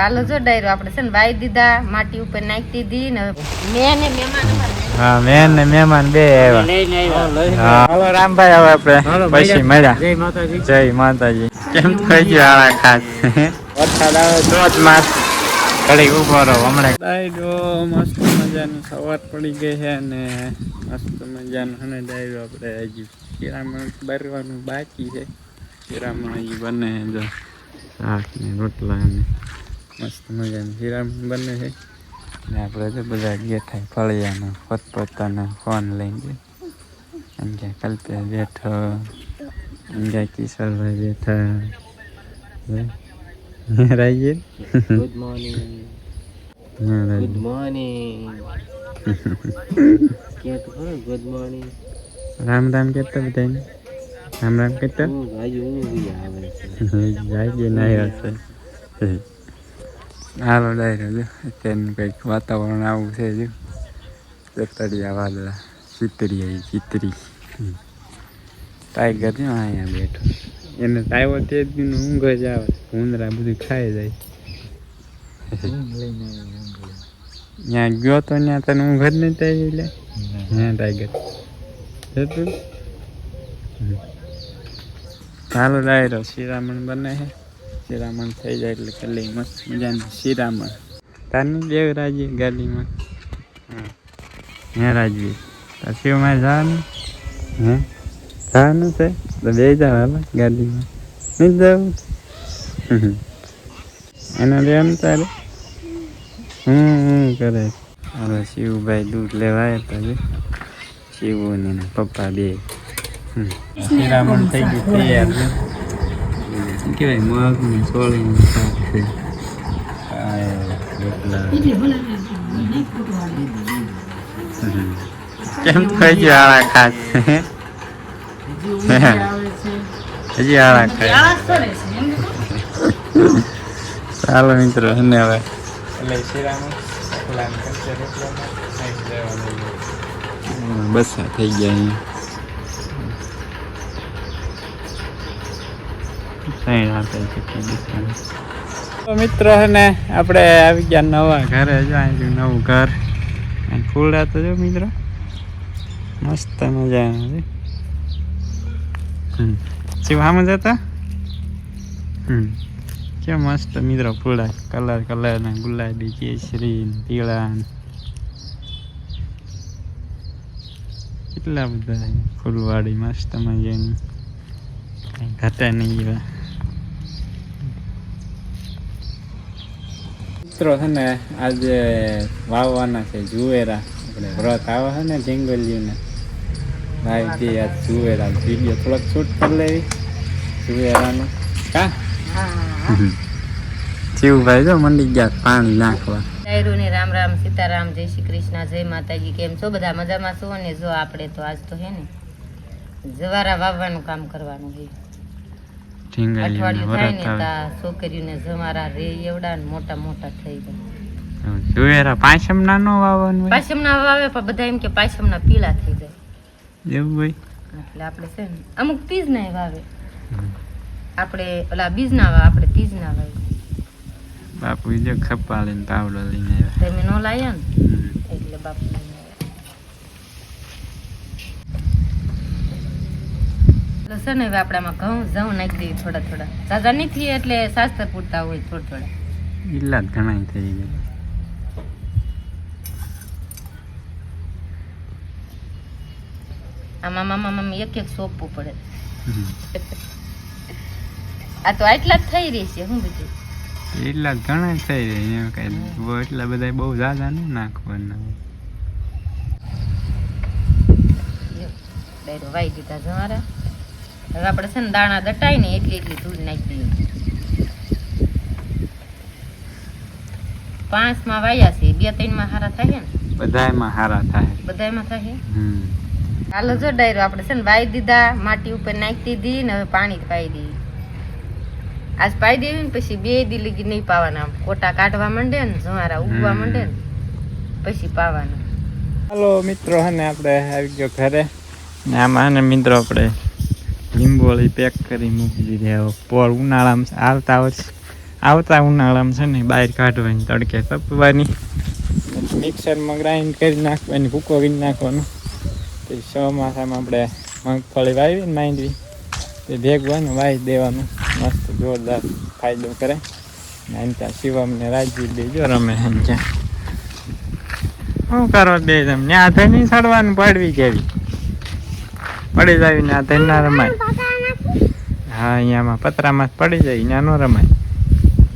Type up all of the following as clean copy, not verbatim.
હાલો જો ડાયરો આપણે છે ને વાઈ દીધા, માટી ઉપર નાખી દીધી ને મેં ને મહેમાન હા મેન ને મહેમાન બે આવ્યા. હા હાલો રામભાઈ હવે આપણે પછી મળ્યા. જય માતાજી. જય માતાજી. કેમ થઈ ગયો આળા ખાસ? વરસાદ આવે તો જ માસ ઘડી ઉભો રહો હમણાં. ડાયરો મસ્ત મજાની સવાર પડી ગઈ છે ને મસ્ત મજાનું અને ડાયરો આપણે હજી શિરામણ ભરવાનું બાકી છે. શિરામણ હજી બને જો શાક ને રોટલા ને મસ્ત મજાનું શિરામણ બને છે ને આપણે તો બધા બેઠા ફળિયાના પોતપોતાના ફોન લઈને એમ કે કલ્પે બેઠો એમ કે કિશોરભાઈ બેઠા રાજી ગુડ મોર્નિંગ. Good morning. કે તો ખરો ગુડ મોર્નિંગ. રામ રામ કેતા બધાને રામ રામ કેતા રાજુ ઊંઘી આવે છે. રાજી ના હશે. હાલો ડાયરો જો અત્યારનું કંઈક વાતાવરણ આવું છે જો ચતડિયા વાદળા ચિતરી ટાઈગર જો અહીંયા બેઠો એને આવ્યો તે જ દીનું ઊંઘ જ આવે ઉંદરા બધું ખાઈ જાય. ત્યાં ગયો તો ત્યાં તને ઊંઘ જ નહીં થાય એટલે ત્યાં ટાઈગર જતું. ચાલો ડાયરો શિરામણ બને છે. શિરામણ થઈ જાય એટલે કલી મસ્ત મજાનું શિરામણ તારનું દેવ રાજી ગાડીમાં. હે રાજવી તાર શિવમાં જવાનું હે જવાનું છે તો બે જાવ હાલ ગાડીમાં નહીં જવું એનો લેવાનું તારે કરે. હવે શિવભાઈ દૂધ લેવા આવ્યા હતા શિવ ને પપ્પા બે. શિરામણ થઈ ગયું તૈયાર છે કેવાય મગ ને સોળ નું શાક છે. કેમ થઈ ગયો આળા ખાસ? હજી આળા ખાય. ચાલો મિત્રો અને હવે એટલે શિરામણ બસ થઈ ગયા અહીંયા. મિત્રો હે ને આપણે આવી ગયા નવા ઘરે જો અહીં નવું ઘર ફૂલડા તો જો મિત્રો મસ્ત મજાનું છે. શિવામાં જતા કેમ મસ્ત મિત્રો ફૂલડા કલર કલરના ગુલાબી કેસરી પીળા કેટલા બધા ફૂલવાળી મસ્ત મજાની ઘટા નહીં એવા. મિત્રો છે ને આજે વાવવાના છે જુવેરા. આપણે વ્રત આવે છે ને જંગલીઓને ભાઈ તે આજ જુવેરા વિડીયો થોડોક શૂટ કરી લેવી જુવેરાનું કા. શિવભાઈ જો મંડી ગયા પાણી નાખવા. ડાયરો ને રામ રામ સીતારામ જય શ્રી કૃષ્ણ જય માતાજી. કેમ છો બધા? મજામાં છો ને? જો આપણે તો આજ તો હે ને જવારા વાવવાનું કામ કરવાનું છે. અઠવાડિયું થાય ને તા છોકરીઓને જવારા રે એવડા ને મોટા મોટા થઈ જાય. જુવેરા પાછમ ના નો વાવવાનું? પાછમ ના વાવે પણ બધા એમ કે પાછમ ના પીળા થઈ જાય એવું હોય એટલે આપણે છે ને અમુક તીજ ના વાવે. આપણે ઓલા બીજ ના વાવે, આપણે તીજ ના વાવે. બાપુ જો ખપ્પા લઈને પાવડો લઈને આવ્યા. તમે નો લાયા ને એટલે બાપુ લઈને આવ્યા. છે ને હવે આપણામાં ઘઉં નાખી દઈએ થોડા થોડા. ઝાઝા નથી એટલે શાસ્ત્ર પૂરતા હોય થોડા થોડા. એટલા જ ઘણા થઈ ગયા. આમાં એક એક સોંપવું પડે. આ તો આટલા જ થઈ રહી છે. શું બીજું એટલા જ ઘણા થઈ રહ્યા કઈ એટલા બધા બહુ ઝાઝા નહીં નાખવાના. ડાયરો વાઈ દીધા જવારા. હવે આપણે છે ને દાણા દટાઈ ને એટલી ધૂળ નાખી દઈએ. 5 માં વાયા છે, 2-3 માં હારા થાય ને? બધાયમાં હારા થાય. બધાયમાં થાય. હાલો જો ડાયરો આપણે છે ને વાઈ દીધા, માટી ઉપર નાખી દીધી ને હવે પાણી પાઈ દઈએ. આજ પાઈ દેવી ને પછી 2 દી લગી નહીં પાવાના. કોટા કાઢવા માંડે ને જવારા ઉગવા માંડે ને પછી પાવાના. હાલો મિત્રો હે ને આપણે આવી ગયો ઘરે ને આમાં હે ને મિત્રો આપણે લીંબોળી પેક કરી મૂકી દીધી. હવે પોર ઉનાળામાં આવતા વર્ષ આવતા ઉનાળામાં છે ને બહાર કાઢવાની તડકે તપવાની, મિક્સરમાં ગ્રાઇન્ડ કરી નાખવાની, ભૂકો કરી નાખવાનું. પછી ચોમાસામાં આપણે મગફળી વાવી ને માંડવી તે ભેગવાનું વાવી દેવાનું, મસ્ત જોરદાર ફાયદો કરે. ત્યાં શિવમને રાજીવ બે જો રમે સમજ્યા. શું કરો બે તમે ત્યાં થઈ નહીં ચડવાનું, પડવી કેવી પડી જાય ને આ થઈ ના રમાય. હા અહીંયામાં પતરામાં પડી જાય ત્યાં ન રમાય.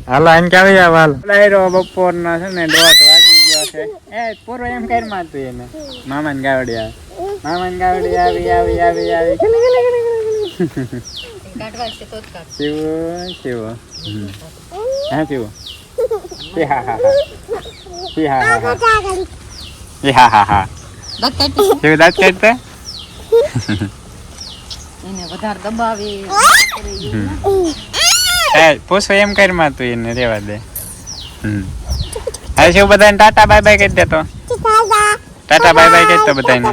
હાલો એમ કે આવી જાવ. હાલ ડાયરો બપોરના છે ને 1:30 વાગી ગયો છે. એ પૂરો એમ કરી માં તું એને મામાને ગાવડી આવે, મામાને ગાવડી આવી આવી આવી આવી શિવ શિવ હા શિવ હા હા હા હા હા શિવ દાંત કાઢતા એને વધારે દબાવી પૂછો એમ કરી માં તું એને રેવા દે. હવે શિવ બધાને ટાટા બાય બાય કહી દેતો, ટાટા બાય બાય કહી દો બધાને.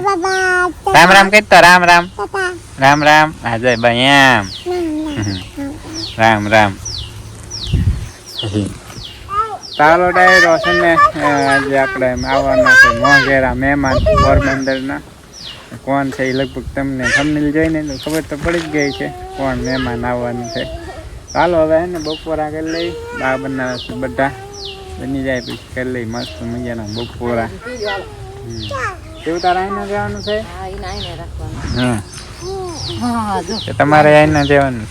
રામ રામ કહી દો, રામ રામ રામ રામ. હા જય ભાઈ એમ રામ રામ. ચાલો ડાયરો છે ને આજે આપણે આવવાના છે મોંઘેરા મહેમાન પોરબંદરના. કોણ છે એ લગભગ તમને થંબનેલ જોઈને તો ખબર તો પડી જ ગઈ છે કોણ મહેમાન આવવાનું છે. ચાલો હવે ને બપોરા કરી લઈ, બા બનાવે છે બધા બની જાય પછી કરી લઈ મસ્ત મજાના બપોરા. કેવું તારે આઈને જવાનું છે? તમારે આઈને જવાનું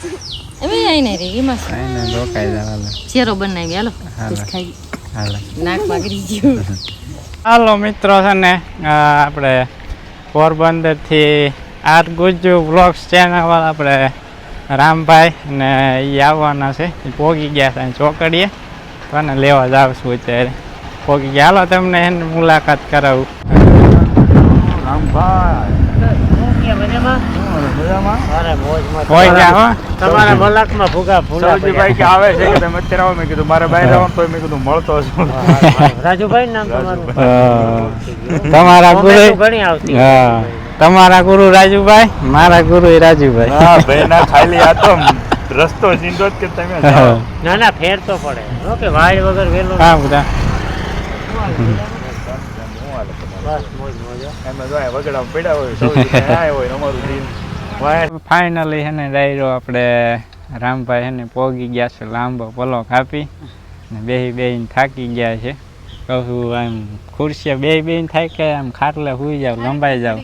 હાલો મિત્રો છે ને આપણે પોરબંદર થી આર ગુજ્જુ બ્લોગ્સ ચેનલ વાળા આપણે રામભાઈ ને એ આવવાના છે. એ પોગી ગયા છે ચોકડીએ, કોને લેવા જાવ છું અત્યારે પોગી ગયા. હાલો તમને એની મુલાકાત કરાવું. રામભાઈ તમારા મલાકમાં ભૂગા ભાઈ કે આવે છે કે તમે અત્યારે આવો. મેં કીધું મારે બહાર આવવાનું તો મેં કીધું મળતો છું. રાજુભાઈ નામ તમારું? તમારા ગુરુ ઘણી આવતી. હા તમારા ગુરુ રાજુભાઈ, મારા ગુરુ રાજુભાઈ. હા ભાઈ ના ખાલી આ તો રસ્તો ચીંધો જ કે તમે ના ના ફેર તો પડે ઓકે વાડ વગર વેલો. હા બધા ફાઇનલી છે ને ડાયરો આપણે રામભાઈ છે ને પોગી ગયા છે. લાંબો પલો કાપી ને બેહીને થાકી ગયા છે. કહું આમ ખુરશીએ બેહીને થાય કે આમ ખાટલે સુઈ જાવ, લંબાઈ જાવ.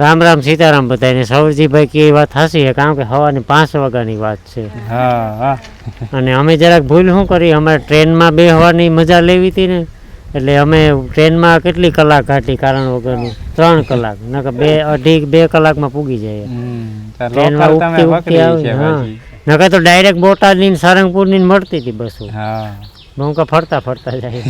રામ રામ સીતારામ બધાને. સૌરજીભાઈ કે એ વાત હાસી છે, કારણ કે સવારની 5 વાગ્યાની વાત છે. હા હા. અને અમે જરાક ભૂલ શું કરી, અમારે ટ્રેનમાં બેસવાની મજા લેવી હતી ને, એટલે અમે ટ્રેનમાં કેટલી કલાક કાઢી કારણ વગરની 3 કલાક, નકર 2.5-2 કલાકમાં પૂગી જાય. ટ્રેનમાં ઉગતી ઉગતી આવે. હા નકર તો ડાયરેક્ટ બોટાદની સારંગપુરની મળતી હતી બસો. હા હું ફરતા ફરતા જાય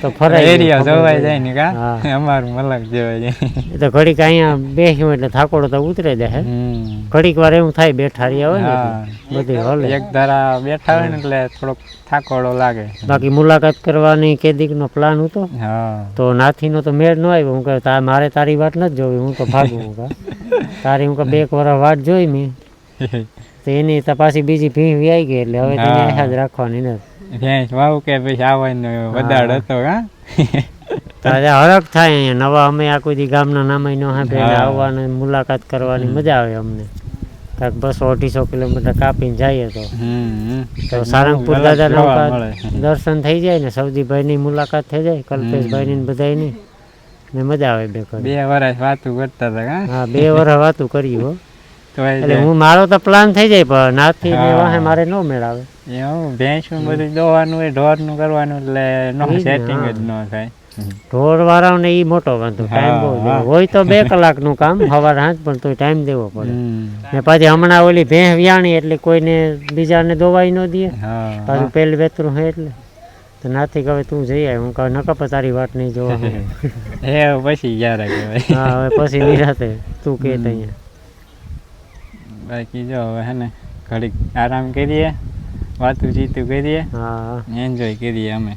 તો ફરાય એરિયા જોવાઈ જાય ને કા અમારું મલક જોવાઈ જાય. તો ઘડીક અહીંયા બેસ્યું એટલે થાકોડો તો ઉતરે જાય. ઘડીક વાર એવું થાય બેઠા રહ્યા હોય ને બધી હલે એક ધારા બેઠા હોય ને એટલે થોડોક થાકોડો લાગે. બાકી મુલાકાત કરવાની કેદીકનો પ્લાન હતો તો નાથીનો તો મેળ ન આવ્યો. હું કહે મારે તારી વાત નથી જોવી, હું તો ભાગું. તારી હું 2 વર્ષ વાટ જોઈ મેં તો એની પાછી બીજી ભીં આવી ગઈ એટલે હવે તેને જ રાખવાની નથી. વાવ કે પછી આવવાનો વધારે હતો. હરખ થાય અહીંયા નવા. અમે આ કોઈ ગામના નામે ન સાંભળે, આવવાની મુલાકાત કરવાની મજા આવે અમને. કાંઈક 200-250 કિલોમીટર કાપીને જઈએ તો સારંગપુર દાદાના દર્શન થઈ જાય ને, સૌજીભાઈની મુલાકાત થઈ જાય, કલ્પેશભાઈની બધાની ને મજા આવે. 2 વર્ષ વાતું કરતા હતા. હા 2 વર્ષ વાતું કર્યું હો. એટલે હું મારો તો પ્લાન થઈ જાય પણ નાથી વાહે મારે ન મેળાવે. એવું ભેંસનું બધું દોવાનું હોય, ઢોરનું કરવાનું એટલે નો સેટિંગ જ ન થાય. ઢોર વાળાને એ મોટો વાંધો, ટાઈમ બહુ હોય તો 2 કલાકનું કામ સવાર સાંજ, પણ તો ટાઈમ દેવો પડે. ને પાછી હમણાં ઓલી ભેંસ વ્યાણી એટલે કોઈને બીજાને દોવાઈ ન દે, પાછું પેલું વેતરું હોય એટલે તો નાથી કહે તું જઈ આવે. હું કહું નકર તારી વાત નહીં જોવા. એ પછી યાર કહેવાય. હા હવે પછી નિરાતે તું કે અહીંયા. બાકી જો હવે હે ને ઘડીક આરામ કરીએ, વાતું ચીતું કરીએ, એન્જોય કરીએ અમે.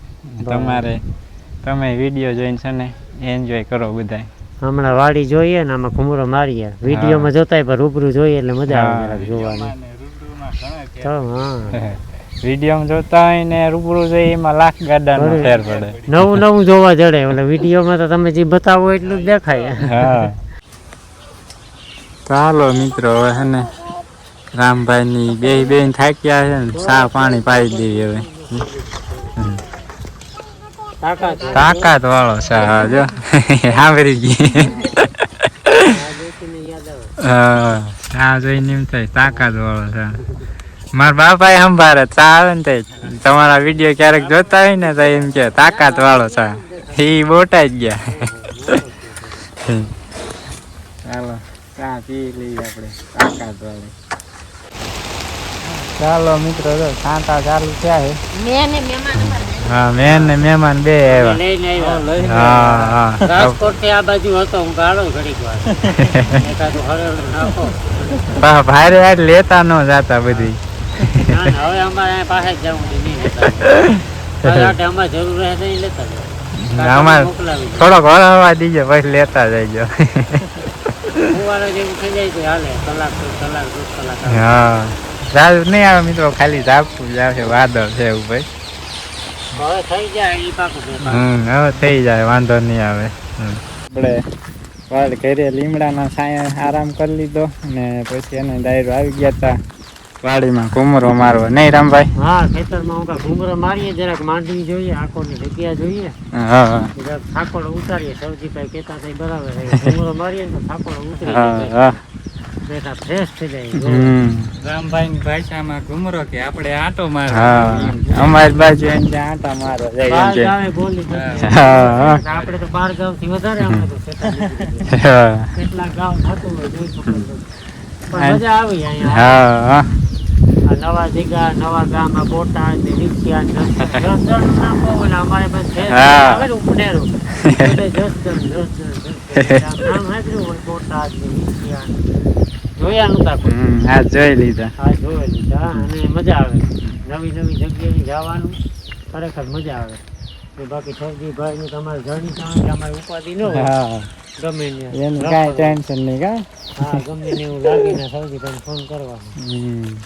તમે વિડીયો જોઈને છે ને એન્જોય કરો બધા. હમણાં વાડી જોઈએ ને આમાં ઘુમરો મારીએ, વિડીયોમાં જોતા પણ રૂબરૂ જોઈએ એટલે મજા આવે જોવાની. તો હા વિડીયોમાં જોતા હોય ને રૂબરૂ જઈ એમાં લાખ ગાડાનો ફેર પડે. નવું નવું જોવા જડે. એટલે વિડીયોમાં તો તમે જે બતાવો એટલું જ દેખાય. હા. ચાલો મિત્રો હવે હે ને રામભાઈ ની બે થાક્યા છે ને ચા પાણી પાઈ દેવી હવે. તાકાત વાળો ચા જો સાંભળી ગઈ. ચા જોઈને એમ થાય તાકાત વાળો ચા. મારા બાપા સંભાળે ચા આવે ને તમારા વિડીયો ક્યારેક જોતા હોય ને તો એમ કે તાકાત વાળો ચા એ બોટાઈ જ ગયા. ચાલો ચા પી લઈએ આપણે તાકાત વાળી. ચાલો મિત્રો જો સાંતા ચાલુ થયા છે. હા મેન ને મહેમાન બે આવ્યા. હા હા રાજકોટ થી આ બાજુ હતો હું ગાળો ઘડીક વાર એકાદું હળેલું નાખો. ભારે આટ લેતા ન જાતા બધી. હવે અમારે પાસે જ જવું નહીં લેતા. અમારે જરૂર રહે નહીં લેતા. અમારે થોડોક હળવા દીજો પછી લેતા જઈજો. ફુવારો જેવું થઈ જાય તો હાલે કલાક 2 કલાક. હા રાજ નહીં આવે મિત્રો ખાલી ઝાપટું જ આવશે વાદળ છે એવું ભાઈ. હવે થઈ જાય એ પાકું. હવે થઈ જાય વાંધો નહીં આવે. આપણે વાળ ઘરે લીમડાના છાંયે આરામ કરી લીધો ને પછી એને ડાયરો આવી ગયા હતા વાડીમાં ઘૂમરો મારવા. નહીં રામભાઈ? હા ખેતરમાં હું ઘૂમરો મારીએ જરાક માંડવી જોઈએ આખોની જગ્યા જોઈએ. હા જરાક થાકોડો ઉતારીએ. સૌજીભાઈ કહેતા હતા બરાબર ઘૂમરો મારીએ ને થાકોડો ઉતરી હા બેટા ફ્રેશ થઈ જાય. રામભાઈ ની ભાષામાં ઘૂમરો કે આપણે આંટો મારો. અમારી બાજુ એમ કે આંટા મારો જાય બોલી. આપણે તો 12 ગામ થી વધારે અમે તો કેટલા ગામ થતું હોય જોઈ શકો. પણ મજા આવી અહીંયા. નવા જગ્યા નવા ગામ બોટાદ ને રિક્ષા અમારે ઉપનેરું બોટાદ ને રિક્ષા જોયા નતા. હા જોઈ લીધા. અને મજા આવે નવી નવી જગ્યાએ જવાનું ખરેખર મજા આવે. બાકી સૌજીભાઈ ની તમારે જર્ની તમારી અમારી ઉપાધિ ન હોય. ગમે એનું કાંઈ ટેન્શન નહીં કા. હા ગમે ને એવું લાગે ને સૌજીભાઈ ફોન કરવાનો.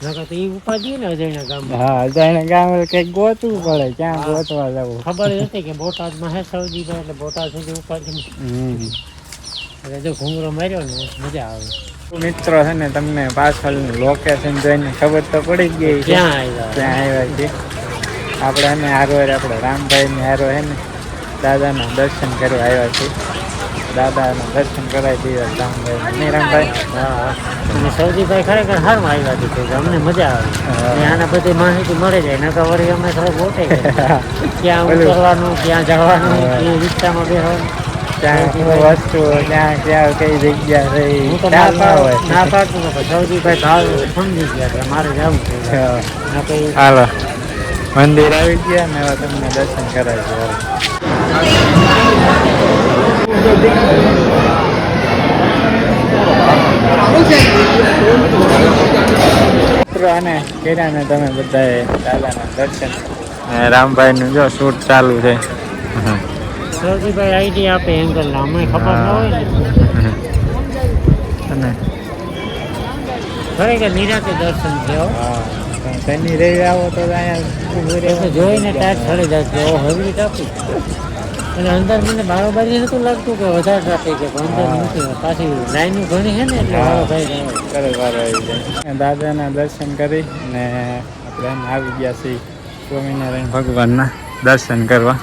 નકર તો એ ઉપાધિ ને અજયના ગામમાં. હા અજયના ગામ કઈક ગોતવું પડે ક્યાં ગોતવા જવું. ખબર હતી કે બોટાદમાં હે સૌજીભાઈ એટલે બોટાદ સુધી ઉપાધિ. એટલે જો ઘૂમરો માર્યો ને મજા આવે. મિત્રો છે ને તમને પાછળનું લોકેશન જોઈને ખબર તો પડી જ ગઈ ક્યાં આવ્યા છે. આપણે એને હારો આપણે રામભાઈ ને હારો હે ને દાદાના દર્શન કરવા આવ્યા છે. દાદાના દર્શન કરાવી દીધા રામભાઈ. નહીં રામભાઈ? હા અને સૌજીભાઈ ખરેખર હારમાં આવ્યા હતી કે અમને મજા આવે. આના બધી માહિતી મળે જાય. નકર વળી અમે થોડોક ગોટે ક્યાં ઉતરવાનું ક્યાં જવાનું એ રિક્ષામાં બેસવાનું ત્યાં વસ્તુ ત્યાં ક્યાં કઈ જગ્યા રહી ના પાડતું ને સૌજીભાઈ ભાવ સમજી ગયા કે મારે જવું છે. હાલો મંદિર આવી ગયા ને હવે તમને દર્શન કરાવી. અને કર્યા ને તમે બધાએ દાદાના દર્શન. રામભાઈ નું જો શૂટ ચાલુ છે. સૌજીભાઈ આઈડી આપે એંગલ અમને ખબર ન હોય ને. ખરેખર નિરાતે દર્શન થયો. શનિ રવિ આવો તો અહીંયા જોઈને ટાઈટ ચડી જાય. હવી ટ્રાફિક એટલે અંદર મને બારોબારી નતું લાગતું કે વધારે ટ્રાફિક છે પણ અંદર નથી. પાછી લાઈન ઘણી છે ને એટલે બારોબારી વારો આવી જાય. દાદાના દર્શન કરી ને આપણે આવી ગયા છીએ સ્વામિનારાયણ ભગવાનના દર્શન કરવા.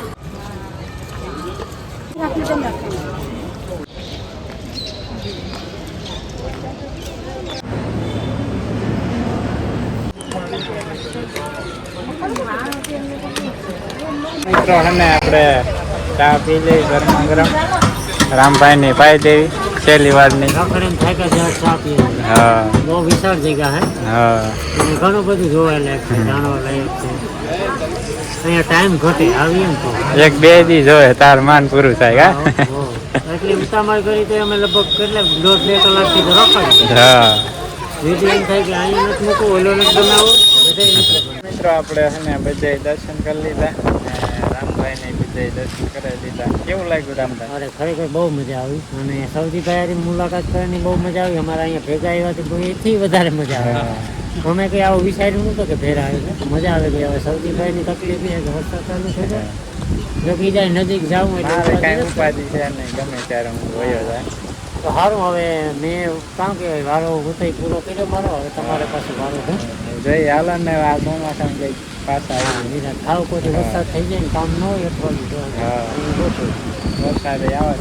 મિત્રો અને આપણે ચા પી લઈ ગરમા ગરમ. રામભાઈ ની પાઈ દેવી છેલ્લી વારની. હા બહુ વિશાળ જગ્યા હે. હા ઘણું બધું જોવા લાયક છે જાણવા લાયક છે. અહીંયા ટાઈમ ઘટે આવીએ ને તો 1-2 દી જોવે તાર માન પૂરું થાય. એટલે ઉતામળ કરી તો અમે લગભગ કેટલા 1.5-2 કલાકથી તો રોકાય. હા વિડીયો એમ થાય કે અહીંયા નથી મૂકવું ઓલો નથી બનાવો. મિત્રો આપણે છે ને બધા દર્શન કરી લીધા. રામભાઈ ને બધા દર્શન કરાવી દીધા. કેવું લાગ્યું રામભાઈ? અરે ખરેખર બહુ મજા આવી. અને સૌજીભાઈ મુલાકાત કરવાની બહુ મજા આવી. અમારા અહીંયા ભેગા આવ્યા તો એથી વધારે મજા આવે. અમે કંઈ આવું વિચાર્યું નહોતું કે ભેરા આવે છે મજા આવે કે હવે સૌદીભાઈની તકલીફ એ છે કે વરસાદ ચાલુ થઈ જાય જો કીધા નજીક જાઉં એટલે કાંઈ ઉપાધિ છે નહીં, ગમે ત્યારે હું વયો જાય. તો સારું હવે મેં કામ કે વારો ઉતાઈ પૂરો કર્યો મારો હવે તમારે પાસે વારો છે જઈ હાલો ને આ ચોમાસામાં કઈ પાછા આવી. ખાવ કોઈ વરસાદ થઈ જાય ને કામ ન હોય અઠવાડિયું તો વરસાદ આવે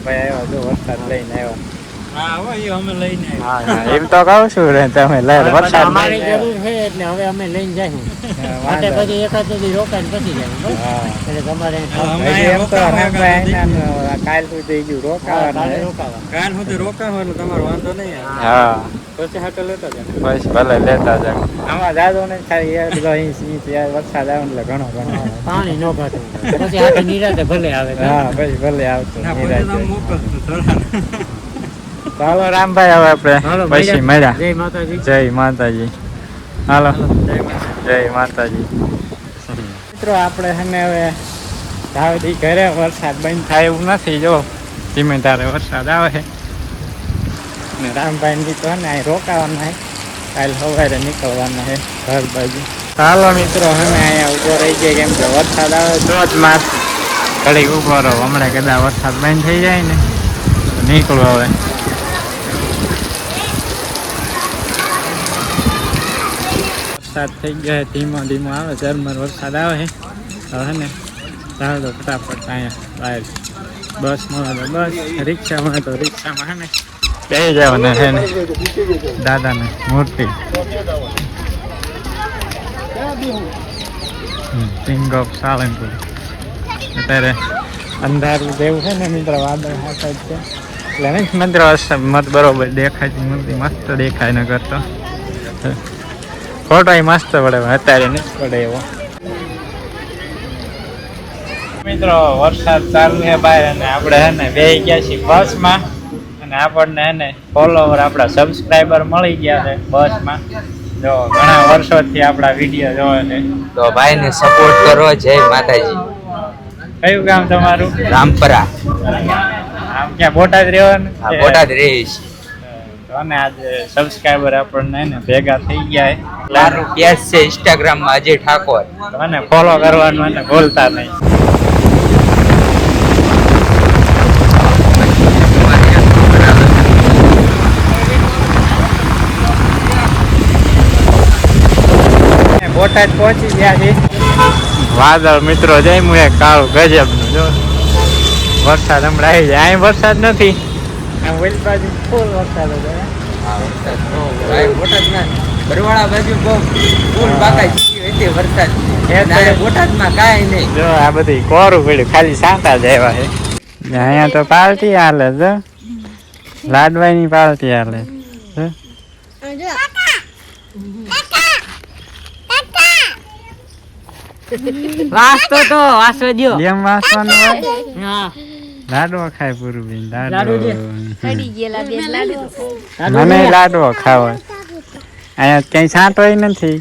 ભાઈ આવ્યો જો વરસાદ લઈને આવ્યો. એમ તો કહું છું રે તમે વરસાદ અમારી જરૂર છે એટલે હવે અમે લઈને જઈશું માટે પછી એકાદ દી રોકાઈને પછી જાય એટલે તમારે કાલ સુધી ગયું રોકાવા કાલ સુધી રોકાવા એટલે તમારો વાંધો નહીં. હા પછી હાટો લેતા જાય બસ ભલે લેતા જાય. આમાં જાજો ને ખાલી 1-2 ઇંચ વરસાદ આવે એટલે ઘણો પાણી ન ઘટે પછી હાટે નિરાતે ભલે આવે. હા પછી ભલે આવતું. ચાલો રામભાઈ હવે આપણે પછી મળ્યા. જય માતાજી. જય માતાજી. હાલો જય માતાજી. મિત્રો આપણે છે હવે ધાવડી ઘરે વરસાદ બંધ થાય એવું નથી. જો ધીમે ધારે વરસાદ આવે છે ને રામભાઈ ની તો ને અહીં રોકાવાના છે, કાલે સવારે નીકળવાના છે ઘર બાજુ. ચાલો મિત્રો અમે અહીંયા ઊભો રહી ગયા કેમ કે વરસાદ આવે ધોધમાર. ઘડી ઊભો રહો, હમણાં કદાચ વરસાદ બંધ થઈ જાય ને તો નીકળો હવે. વરસાદ થઈ ગયા ધીમો ધીમો આવે, ઝરમર વરસાદ આવે છે. હવે ને ચાલો ફટાફટ અહીંયા બહાર બસ મળે તો બસ, રિક્ષા મળે તો રિક્ષામાં હે ને બેસી જવાના છે ને દાદાને મૂર્તિ કિંગ ઓફ સાળંગપુર. અત્યારે અંધારું જેવું છે ને મિત્ર, વાદળ હાથ છે એટલે નહીં મિત્ર મત બરોબર દેખાય છે. મૂર્તિ મસ્ત દેખાય ન કરતો, ફોટો મસ્ત પડે, અત્યારે નહીં પડે એવો. મિત્રો વરસાદ ચાલુ છે બહાર અને આપણે હે ને બેસી ગયા છીએ બસમાં અને આપણને હે ને ફોલોવર આપણા સબસ્ક્રાઈબર મળી ગયા છે બસમાં. જો ઘણા વર્ષોથી આપણા વિડીયો જોવે છે તો ભાઈને સપોર્ટ કરો. જય માતાજી. કયું ગામ તમારું? રામપરા. આમ ક્યાં બોટાદ રહેવાનું? બોટાદ રહીશ. અને આજે સબસ્ક્રાઈબર આપણને હે ને ભેગા થઈ ગયા છે. મારું પેજ છે ઇન્સ્ટાગ્રામમાં અજય ઠાકોર. અને ફોલો કરવાનું અને ભૂલતા નહીં. બોટાદ પહોંચી ગયા છે. વાદળ મિત્રો જઈમું એક કાળું ગજબનું. જો વરસાદ હમણાં આવી જાય. અહીં વરસાદ નથી, આમ ઓલી બાજુ ફૂલ વરસાદ હતો. બોટાદમાં બરવાળા બાજુ બહુ ફૂલ બાકાઈ ચૂકી હતી વરસાદ. બોટાદમાં કાંઈ નહીં. જો આ બધી કોરું પડ્યું, ખાલી સાંતા જ આવ્યા છે. અહીંયા તો પાર્ટી હાલે છે, લાડવાની પાર્ટી હાલે છે. વાસતો તો વાસવા દ્યો. કેમ વાસવાનું હોય? હા લાડવો ખાય પૂરું બેન. લાડવો પડી ગયેલા બે લાડુ. મને લાડવો ખાવો. અહીંયા કઈ છાંટોય નથી,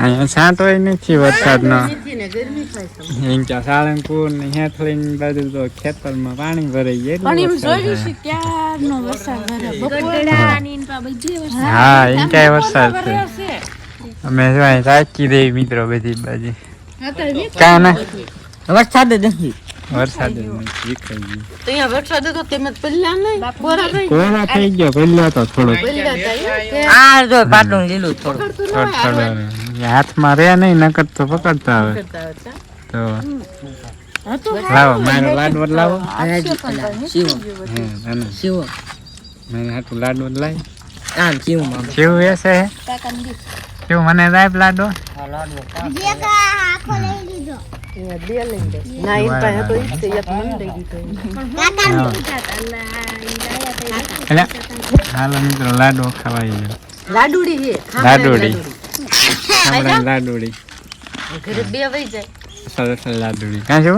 અહીંયા છાંટોય નથી વરસાદનો. સાળંગપુર ને હેઠળી ની બાજુ તો ખેતરમાં પાણી ભરાઈ ગયું. હા એમ ક્યાંય વરસાદ છે. અમે જો અહીં રાખી દઈ મિત્રો બધી બાજુ. કાં ના વરસાદ જ નથી. વરસાદ જ નથી. તો અહીંયા વરસાદ હતો તેમ જ પહેલા નહીં કોરા થઈ કોરા થઈ ગયો. પહેલા તો થોડો આ જો પાટું લીલું થોડું થોડો હાથમાં રે નહીં, નકર તો પકડતા આવે. તો લાવો મારો લાડવો લાવો. શિવ મને હાટું લાડવો લાવી. આમ શિવ શિવ વેસે હે શિવ મને લાવ લાડવો. હાલો મિત્રો લાડવો ખવાઈ ગયો. લાડુડી હે લાડુડી લાડુડી ઘરે બે વઈ જાય. સરસ લાડુડી કાં છે?